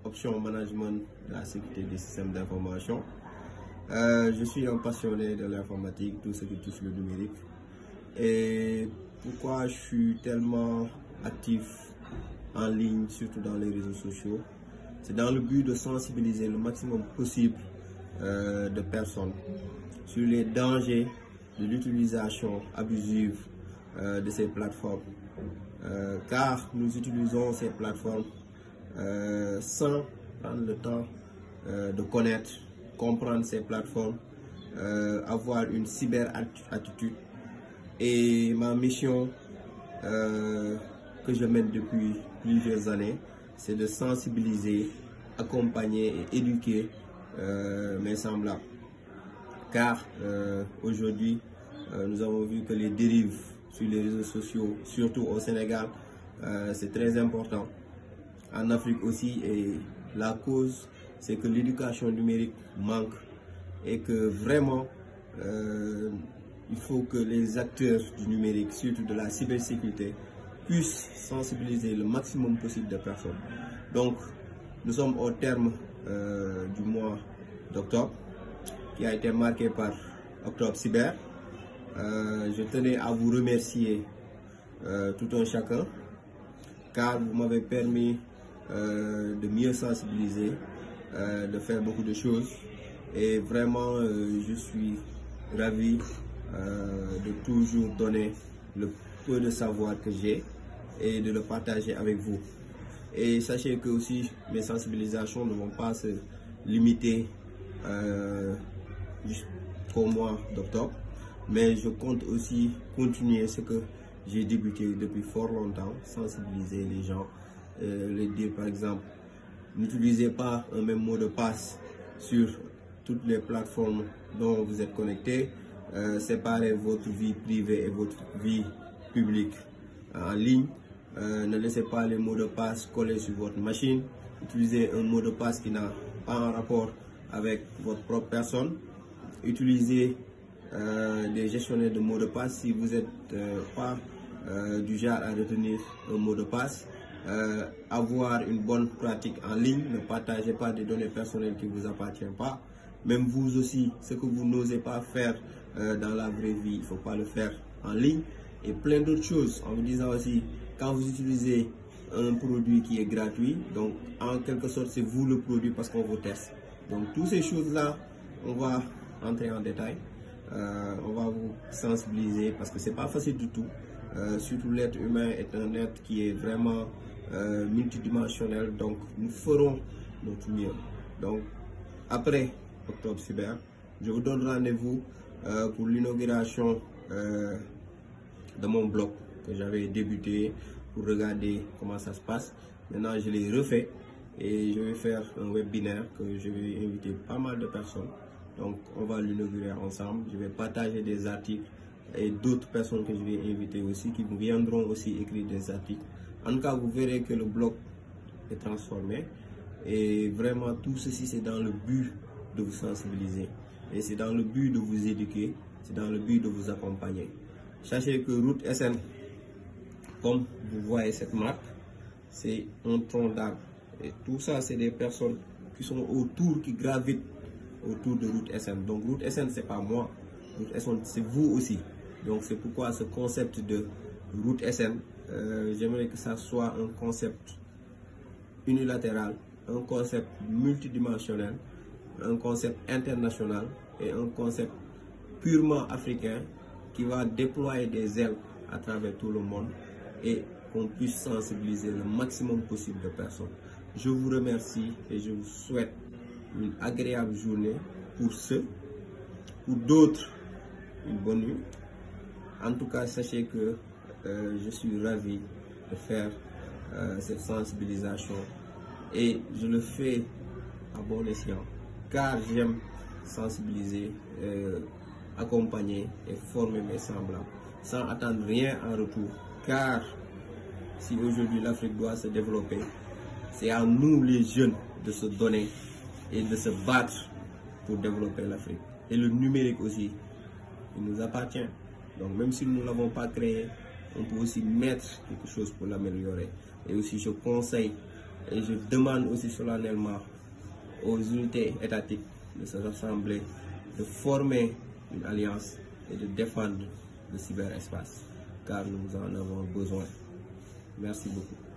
option management de la sécurité des systèmes d'information. Je suis un passionné de l'informatique, tout ce qui touche le numérique. Et pourquoi je suis tellement actif en ligne, surtout dans les réseaux sociaux, c'est dans le but de sensibiliser le maximum possible de personnes sur les dangers de l'utilisation abusive de ces plateformes. Car nous utilisons ces plateformes sans prendre le temps de connaître, comprendre ces plateformes, avoir une cyber-attitude. Et ma mission que je mène depuis plusieurs années, c'est de sensibiliser, accompagner et éduquer mes semblables. Car aujourd'hui, nous avons vu que les dérives sur les réseaux sociaux, surtout au Sénégal, c'est très important. En Afrique aussi, et la cause, c'est que l'éducation numérique manque et que vraiment, il faut que les acteurs du numérique, surtout de la cybersécurité, puissent sensibiliser le maximum possible de personnes. Donc, nous sommes au terme du mois d'octobre, qui a été marqué par Octobre Cyber. Je tenais à vous remercier tout un chacun, car vous m'avez permis de mieux sensibiliser, de faire beaucoup de choses. Et vraiment, je suis ravi de toujours donner le peu de savoir que j'ai et de le partager avec vous. Et sachez que aussi mes sensibilisations ne vont pas se limiter jusqu'au mois d'octobre, mais je compte aussi continuer ce que j'ai débuté depuis fort longtemps, sensibiliser les gens, les dire par exemple, n'utilisez pas un même mot de passe sur toutes les plateformes dont vous êtes connectés, séparez votre vie privée et votre vie publique en ligne. Ne laissez pas les mots de passe coller sur votre machine. Utilisez un mot de passe qui n'a pas un rapport avec votre propre personne. Utilisez des gestionnaires de mots de passe si vous n'êtes pas du genre à retenir un mot de passe. Avoir une bonne pratique en ligne. Ne partagez pas des données personnelles qui ne vous appartiennent pas. Même vous aussi, ce que vous n'osez pas faire dans la vraie vie, il ne faut pas le faire en ligne. Et plein d'autres choses, en vous disant aussi, quand vous utilisez un produit qui est gratuit, donc en quelque sorte c'est vous le produit parce qu'on vous teste. Donc toutes ces choses-là, on va entrer en détail, on va vous sensibiliser parce que c'est pas facile du tout. Surtout l'être humain est un être qui est vraiment multidimensionnel, donc nous ferons notre mieux. Donc après Octobre Cyber, je vous donne rendez-vous pour l'inauguration de mon blog que j'avais débuté pour regarder comment ça se passe. Maintenant, je l'ai refait et je vais faire un webinaire que je vais inviter pas mal de personnes. Donc, on va l'inaugurer ensemble. Je vais partager des articles et d'autres personnes que je vais inviter aussi qui viendront aussi écrire des articles. En tout cas, vous verrez que le blog est transformé et vraiment tout ceci, c'est dans le but de vous sensibiliser et c'est dans le but de vous éduquer, c'est dans le but de vous accompagner. Sachez que Route SN, comme vous voyez cette marque, c'est un tronc d'arbre. Et tout ça, c'est des personnes qui sont autour, qui gravitent autour de Route SN. Donc Route SN, c'est pas moi. Route SN, c'est vous aussi. Donc c'est pourquoi ce concept de Route SN, j'aimerais que ça soit un concept unilatéral, un concept multidimensionnel, un concept international et un concept purement africain qui va déployer des ailes à travers tout le monde et qu'on puisse sensibiliser le maximum possible de personnes. Je vous remercie et je vous souhaite une agréable journée pour ceux, pour d'autres, une bonne nuit. En tout cas, sachez que je suis ravi de faire cette sensibilisation et je le fais à bon escient car j'aime sensibiliser, accompagner et former mes semblables sans attendre rien en retour, car si aujourd'hui l'Afrique doit se développer, c'est à nous les jeunes de se donner et de se battre pour développer l'Afrique. Et le numérique aussi, il nous appartient. Donc même si nous ne l'avons pas créé, on peut aussi mettre quelque chose pour l'améliorer. Et aussi je conseille Et je demande aussi solennellement aux unités étatiques de se rassembler, de former une alliance et de défendre le cyberespace, car nous en avons besoin. Merci beaucoup.